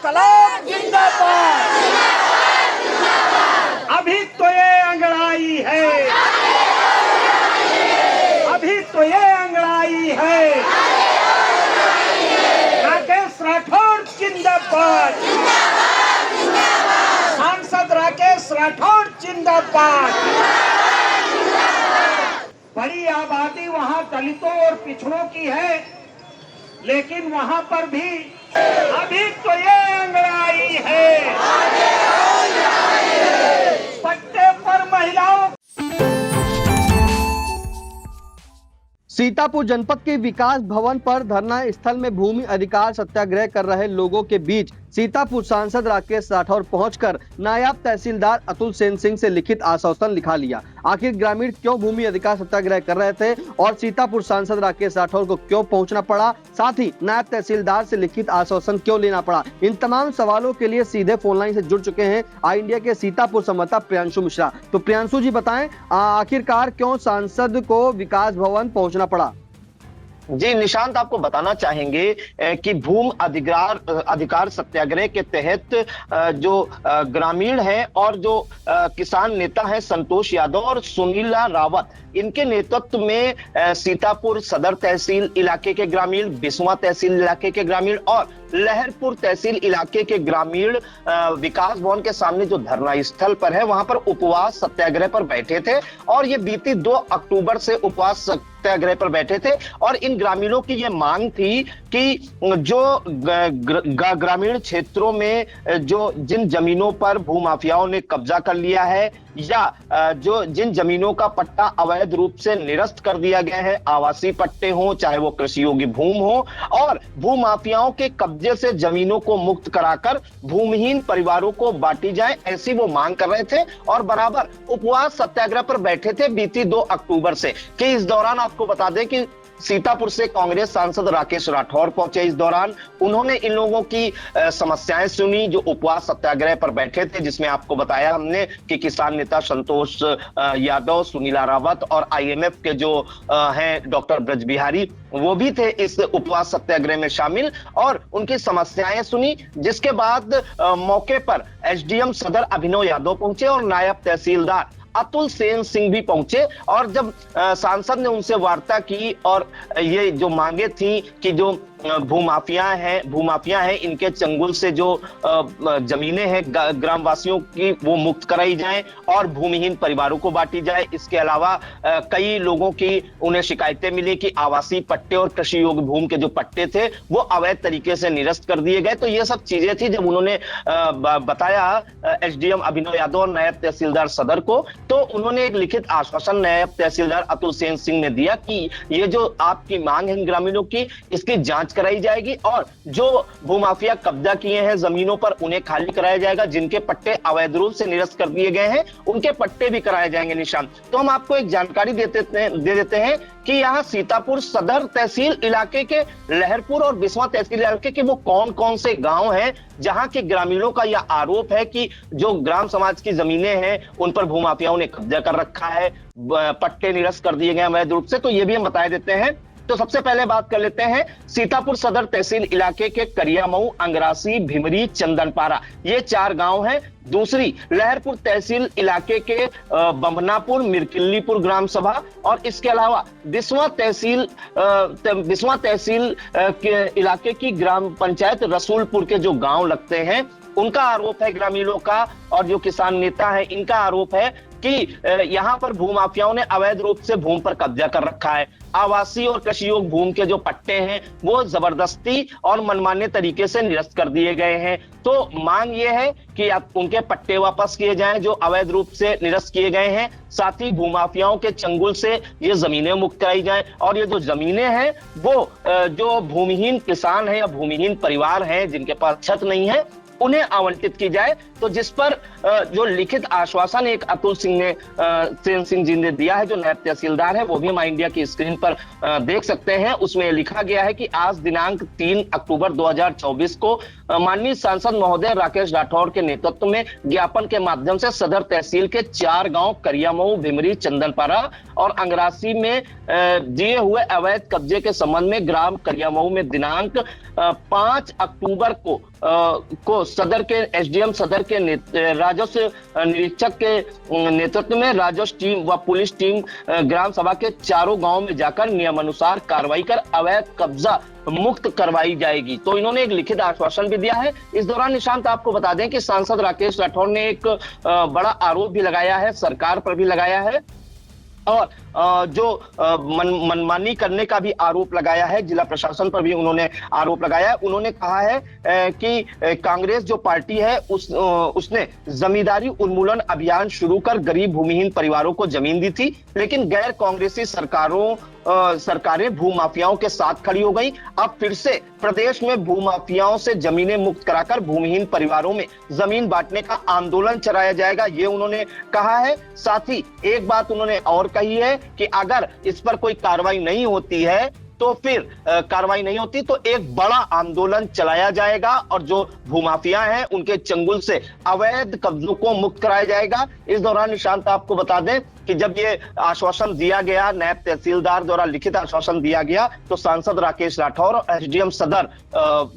इनकलाब जिंदाबाद। अभी तो ये अंगड़ाई है, अभी तो ये अंगड़ाई है। राकेश राठौर जिंदाबाद, सांसद राकेश राठौर जिंदाबाद। बड़ी आबादी वहां दलितों और पिछड़ों की है, लेकिन वहां पर भी अभी तो ये अंगड़ाई है। पट्टे पर महिलाओं। सीतापुर जनपद के विकास भवन पर धरना स्थल में भूमि अधिकार सत्याग्रह कर रहे लोगों के बीच सीतापुर सांसद राकेश राठौर पहुंचकर नायब तहसीलदार अतुल सेन सिंह से लिखित आश्वासन लिखा लिया। आखिर ग्रामीण क्यों भूमि अधिकार सत्याग्रह कर रहे थे और सीतापुर सांसद राकेश राठौर को क्यों पहुंचना पड़ा, साथ ही नायब तहसीलदार से लिखित आश्वासन क्यों लेना पड़ा, इन तमाम सवालों के लिए सीधे फोन लाइन से जुड़ चुके हैं आई इंडिया के सीतापुर संवाददाता प्रियांशु मिश्रा। तो प्रियांशु जी बताएं, आखिरकार क्यों सांसद को विकास भवन पहुंचना पड़ा? जी निशांत, आपको बताना चाहेंगे कि भूमि अधिकार सत्याग्रह के तहत जो ग्रामीण है और जो किसान नेता है संतोष यादव और सुनीला रावत, इनके नेतृत्व में सीतापुर सदर तहसील इलाके के ग्रामीण, बिस्वा तहसील इलाके के ग्रामीण और लहरपुर तहसील इलाके के ग्रामीण विकास भवन के सामने जो धरना स्थल पर है वहां पर उपवास सत्याग्रह पर बैठे थे। और ये बीती 2 अक्टूबर से उपवास सत्याग्रह पर बैठे थे और इन ग्रामीणों की ये मांग थी कि जो ग्रामीण क्षेत्रों में जो जिन जमीनों पर भूमाफियाओं ने कब्जा कर लिया है या जो जिन जमीनों का पट्टा अवैध रूप से निरस्त कर दिया गया है, आवासीय पट्टे हो चाहे वो कृषि योग्य भूमि हो, और भूमाफियाओं के कब्जे से जमीनों को मुक्त कराकर भूमिहीन परिवारों को बांटी जाए, ऐसी वो मांग कर रहे थे और बराबर उपवास सत्याग्रह पर बैठे थे बीती 2 अक्टूबर से। कि इस दौरान आपको बता दें कि सीतापुर से कांग्रेस सांसद राकेश राठौर पहुंचे। इस दौरान उन्होंने इन लोगों की समस्याएं सुनी जो उपवास सत्याग्रह पर बैठे थे, जिसमें आपको बताया हमने कि किसान नेता संतोष यादव, सुनीला रावत और आईएमएफ के जो हैं डॉक्टर ब्रज बिहारी, वो भी थे इस उपवास सत्याग्रह में शामिल और उनकी समस्याएं सुनी। जिसके बाद मौके पर एसडीएम सदर अभिनव यादव पहुंचे और नायब तहसीलदार अतुल सेन सिंह भी पहुंचे। और जब सांसद ने उनसे वार्ता की और ये जो मांगे थी कि जो भूमाफिया हैं इनके चंगुल से जो जमीनें हैं ग्रामवासियों की वो मुक्त कराई जाएं और भूमिहीन परिवारों को बांटी जाए। इसके अलावा कई लोगों की उन्हें शिकायतें मिली कि आवासीय पट्टे और कृषि योग्य भूमि के जो पट्टे थे वो अवैध तरीके से निरस्त कर दिए गए। तो ये सब चीजें थी जब उन्होंने बताया एसडीएम अभिनव यादव और नायब तहसीलदार सदर को, तो उन्होंने एक लिखित आश्वासन नायब तहसीलदार अतुल सेन सिंह ने दिया कि ये जो आपकी मांग है ग्रामीणों की, इसकी जांच कराई जाएगी और जो भूमाफिया कब्जा किए हैं जमीनों पर उन्हें खाली कराया जाएगा। जिनके पट्टे अवैध रूप से निरस्त कर दिए गए हैं उनके पट्टे भी कराए जाएंगे। निशान, तो हम आपको एक जानकारी दे देते हैं कि यहाँ सीतापुर सदर तहसील इलाके के लहरपुर और बिस्वा तहसील इलाके के वो कौन कौन से गांव हैं जहां के ग्रामीणों का यह आरोप है कि जो ग्राम समाज की जमीनें हैं उन पर भूमाफियाओं ने कब्जा कर रखा है, पट्टे निरस्त कर दिए गए अवैध रूप से। तो ये भी हम बता देते हैं। तो सबसे पहले बात कर लेते हैं सीतापुर सदर तहसील इलाके के करियामऊ, अंगरासी, भिमरी, चंदनपारा, ये 4 गांव हैं। दूसरी लहरपुर तहसील इलाके के बम्बनापुर, मिरकिल्लीपुर ग्राम सभा और इसके अलावा बिस्वा तहसील के इलाके की ग्राम पंचायत रसूलपुर के जो गांव लगते हैं उनका आरोप है ग्रामीणों का और जो किसान नेता है इनका आरोप है कि यहां पर भूमाफियाओं ने अवैध रूप से भूमि पर कब्जा कर रखा है। आवासीय और कृषि योग्य भूमि के जो पट्टे हैं वो जबरदस्ती और मनमाने तरीके से निरस्त कर दिए गए हैं। तो मांग ये है कि उनके पट्टे वापस किए जाएं जो अवैध रूप से निरस्त किए गए हैं, साथ ही भूमाफियाओं के चंगुल से ये जमीनें मुक्त कराई जाएं और ये जो जमीनें हैं वो जो भूमिहीन किसान है या भूमिहीन परिवार हैं जिनके पास छत नहीं है उन्हें आवंटित की जाए। तो जिस पर जो लिखित आश्वासन एक अतुल सेन सिंह जी ने दिया है, जो नायब तहसीलदार है, वो भी हम इंडिया की स्क्रीन पर देख सकते हैं। उसमें लिखा गया है कि आज दिनांक 3 अक्टूबर 2024 को माननीय सांसद महोदय राकेश राठौर के नेतृत्व में ज्ञापन के माध्यम से सदर तहसील के 4 गांव करियामऊ, भिमरी, चंदनपारा और अंगरासी में दिए हुए अवैध कब्जे के संबंध में ग्राम करियामऊ में दिनांक 5 अक्टूबर को सदर के एसडीएम सदर के राजस्व निरीक्षक के नेतृत्व में राजस्व टीम व पुलिस टीम ग्राम सभा के 4 गांवों में जाकर नियमानुसार कार्रवाई कर अवैध कब्जा मुक्त करवाई जाएगी। तो इन्होंने एक लिखित आश्वासन भी दिया है। इस दौरान निशांत आपको बता दें कि सांसद राकेश राठौर ने एक बड़ा आरोप भी लगाया है, सरकार पर भी लगाया है और जो मनमानी करने का भी आरोप लगाया है, जिला प्रशासन पर भी उन्होंने आरोप लगाया है। उन्होंने कहा है कि कांग्रेस जो पार्टी है उसने जमींदारी उन्मूलन अभियान शुरू कर गरीब भूमिहीन परिवारों को जमीन दी थी, लेकिन गैर कांग्रेसी सरकारें भूमाफियाओं के साथ खड़ी हो गई। अब फिर से प्रदेश में भूमाफियाओं से जमीनें मुक्त कराकर भूमिहीन परिवारों में जमीन बांटने का आंदोलन चलाया जाएगा, ये उन्होंने कहा है। साथ ही एक बात उन्होंने और कही है कि अगर इस पर कोई कार्रवाई नहीं होती है तो फिर कार्रवाई नहीं होती तो एक बड़ा आंदोलन चलाया जाएगा और जो भूमाफिया हैं उनके चंगुल से अवैध कब्जों को मुक्त कराया जाएगा। इस दौरान निशांत आपको बता दें कि जब ये आश्वासन दिया गया, नायब तहसीलदार द्वारा लिखित आश्वासन दिया गया, तो सांसद राकेश राठौर और एसडीएम सदर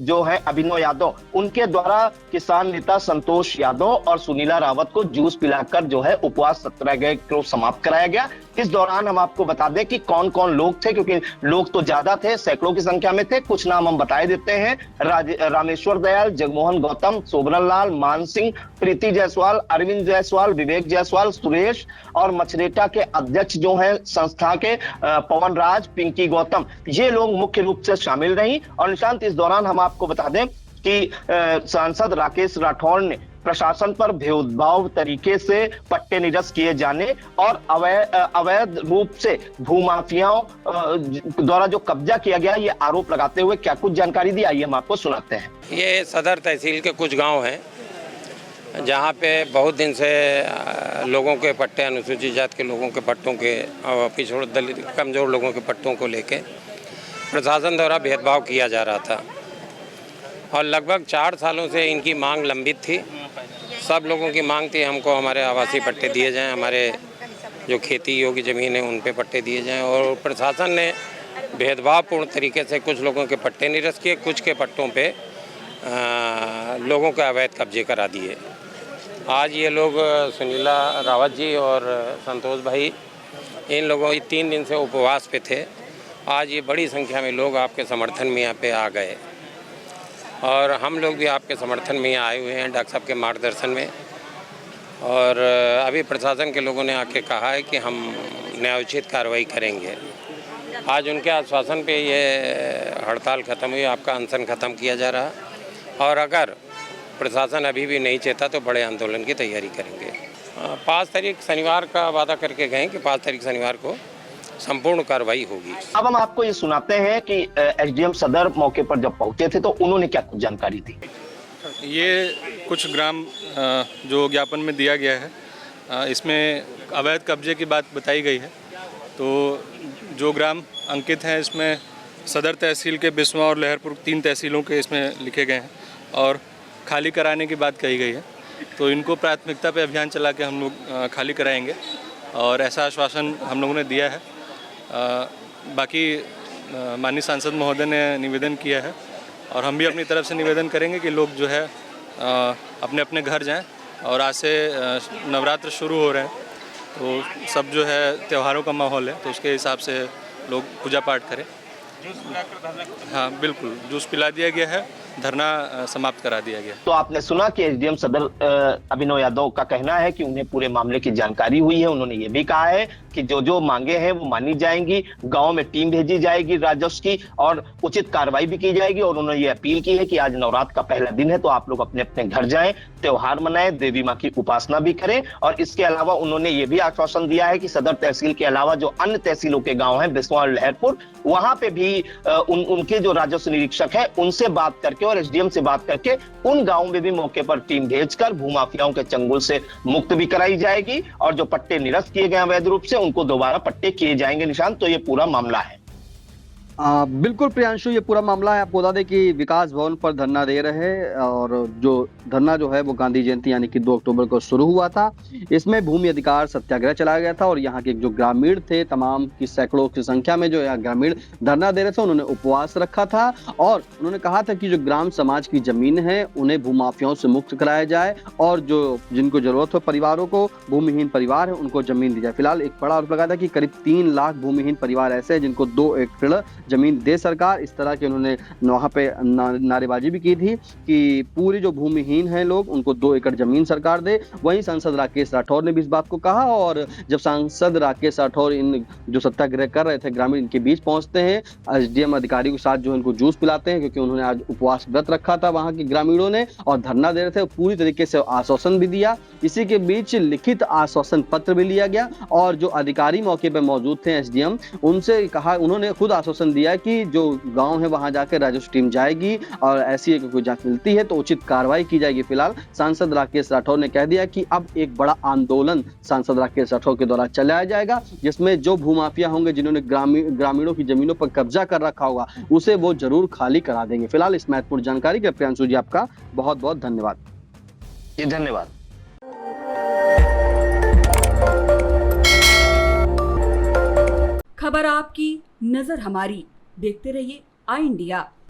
जो है अभिनव यादव, उनके द्वारा किसान नेता संतोष यादव और सुनीला रावत को जूस पिलाकर जो है उपवास सत्याग्रह को समाप्त कराया गया। इस दौरान हम आपको बता दें कि कौन कौन लोग थे, क्योंकि लोग तो ज्यादा थे, सैकड़ों की संख्या में थे। कुछ नाम हम बताए देते हैं। रामेश्वर दयाल, जगमोहन गौतम, सोबरन लाल, मान सिंह, प्रीति जायसवाल, अरविंद जायसवाल, विवेक जायसवाल, सुरेश और मछरेटा के अध्यक्ष जो हैं संस्था के पवन राज, पिंकी गौतम, ये लोग मुख्य रूप से शामिल रही। और निशांत, इस दौरान हम आपको बता दें कि सांसद राकेश राठौर ने प्रशासन पर भेदभाव तरीके से पट्टे निरस्त किए जाने और अवैध रूप से भूमाफियाओं द्वारा जो कब्जा किया गया, ये आरोप लगाते हुए क्या कुछ जानकारी दी, आइए हम आपको सुनाते हैं। ये सदर तहसील के कुछ गांव हैं जहां पे बहुत दिन से लोगों के पट्टे, अनुसूचित जाति के लोगों के पट्टों के, पिछड़े दलित कमज़ोर लोगों के पट्टों को लेके प्रशासन द्वारा भेदभाव किया जा रहा था और लगभग 4 सालों से इनकी मांग लंबित थी। सब लोगों की मांग थी हमको हमारे आवासीय पट्टे दिए जाएं, हमारे जो खेती योग्य ज़मीन है उन पे पट्टे दिए जाएं, और प्रशासन ने भेदभावपूर्ण तरीके से कुछ लोगों के पट्टे निरस्त किए, कुछ के पट्टों पे लोगों के अवैध कब्जे करा दिए। आज ये लोग सुनीला रावत जी और संतोष भाई, इन लोगों 3 दिन से उपवास पे थे। आज ये बड़ी संख्या में लोग आपके समर्थन में यहाँ पे आ गए और हम लोग भी आपके समर्थन में आए हुए हैं डॉक्टर साहब के मार्गदर्शन में। और अभी प्रशासन के लोगों ने आके कहा है कि हम न्यायोचित कार्रवाई करेंगे। आज उनके आश्वासन पे ये हड़ताल ख़त्म हुई, आपका अनशन ख़त्म किया जा रहा, और अगर प्रशासन अभी भी नहीं चेता तो बड़े आंदोलन की तैयारी करेंगे। 5 तारीख शनिवार का वादा करके गए कि 5 तारीख शनिवार को संपूर्ण कार्रवाई होगी। अब हम आपको ये सुनाते हैं कि एसडीएम सदर मौके पर जब पहुंचे थे तो उन्होंने क्या कुछ जानकारी दी। ये कुछ ग्राम जो ज्ञापन में दिया गया है, इसमें अवैध कब्जे की बात बताई गई है। तो जो ग्राम अंकित हैं इसमें सदर तहसील के बिस्वा और लहरपुर 3 तहसीलों के इसमें लिखे गए हैं और खाली कराने की बात कही गई है। तो इनको प्राथमिकता पे अभियान चला के हम लोग खाली कराएंगे और ऐसा आश्वासन हम लोगों ने दिया है। बाकी माननीय सांसद महोदय ने निवेदन किया है और हम भी अपनी तरफ से निवेदन करेंगे कि लोग जो है अपने अपने घर जाएं। और आज से नवरात्र शुरू हो रहे हैं तो सब जो है त्योहारों का माहौल है, तो उसके हिसाब से लोग पूजा पाठ करें। हाँ बिल्कुल, जूस पिला दिया गया है, धरना समाप्त करा दिया गया। तो आपने सुना कि एसडीएम सदर अभिनव यादव का कहना है कि उन्हें पूरे मामले की जानकारी हुई है। उन्होंने ये भी कहा है कि जो जो मांगे हैं वो मानी जाएंगी, गांव में टीम भेजी जाएगी राजस्व की और उचित कार्रवाई भी की जाएगी। और उन्होंने ये अपील की है कि आज नवरात्र का पहला दिन है तो आप लोग अपने अपने घर जाएं, त्योहार मनाएं, देवी माँ की उपासना भी करें। और इसके अलावा उन्होंने ये भी आश्वासन दिया है कि सदर तहसील के अलावा जो अन्य तहसीलों के गाँव हैं बिस्वा और लहरपुर, वहां पे भी उनके जो राजस्व निरीक्षक है उनसे बात करके करके और एसडीएम से बात करके उन गांवों में भी मौके पर टीम भेजकर भूमाफियाओं के चंगुल से मुक्त भी कराई जाएगी और जो पट्टे निरस्त किए गए अवैध रूप से उनको दोबारा पट्टे किए जाएंगे। निशांत, तो ये पूरा मामला है। बिल्कुल प्रियांशु, ये पूरा मामला है। आपको बता दें कि विकास भवन पर धरना दे रहे हैं और जो धरना जो है वो गांधी जयंती यानी कि 2 अक्टूबर को शुरू हुआ था। इसमें भूमि अधिकार सत्याग्रह चलाया गया था और यहाँ के जो ग्रामीण थे, तमाम की सैकड़ों की संख्या में जो यहाँ ग्रामीण धरना दे रहे थे, उन्होंने उपवास रखा था और उन्होंने कहा था कि जो ग्राम समाज की जमीन है उन्हें भूमाफियाओं से मुक्त कराया जाए और जो जिनको जरूरत हो परिवारों को, भूमिहीन परिवार है, उनको जमीन दी जाए। फिलहाल एक बड़ा आरोप लगा था कि करीब 3 लाख भूमिहीन परिवार ऐसे हैं जिनको 2 एकड़ जमीन दे सरकार। इस तरह के उन्होंने वहां पे नारेबाजी भी की थी कि पूरी जो भूमिहीन हैं लोग उनको 2 एकड़ जमीन सरकार दे। वहीं सांसद राकेश राठौर ने भी इस बात को कहा और जब सांसद राकेश राठौर इन जो सत्याग्रह कर रहे थे ग्रामीण इनके बीच पहुंचते हैं, एसडीएम अधिकारी के साथ जो इनको जूस पिलाते हैं क्योंकि उन्होंने आज उपवास व्रत रखा था वहां के ग्रामीणों ने और धरना दे रहे थे, पूरी तरीके से आश्वासन भी दिया। इसी के बीच लिखित आश्वासन पत्र भी लिया गया और जो अधिकारी मौके पर मौजूद थे एसडीएम, उनसे कहा, उन्होंने खुद आश्वासन दिया कि जो गांव है वहां जाकर राजस्व टीम जाएगी और ऐसी कोई जांच मिलती है तो उचित कार्रवाई की जाएगी। फिलहाल सांसद राकेश राठौर ने कह दिया कि अब एक बड़ा आंदोलन सांसद राकेश राठौर के द्वारा चलाया जाएगा जिसमें जो भूमाफिया होंगे जिन्होंने ग्रामीणों की जमीनों पर कब्जा कर रखा होगा उसे वो जरूर खाली करा देंगे। फिलहाल इस महत्वपूर्ण जानकारी के लिए प्रियांशु जी आपका बहुत बहुत धन्यवाद। जी धन्यवाद। खबर आपकी, नजर हमारी। देखते रहिए आई इंडिया।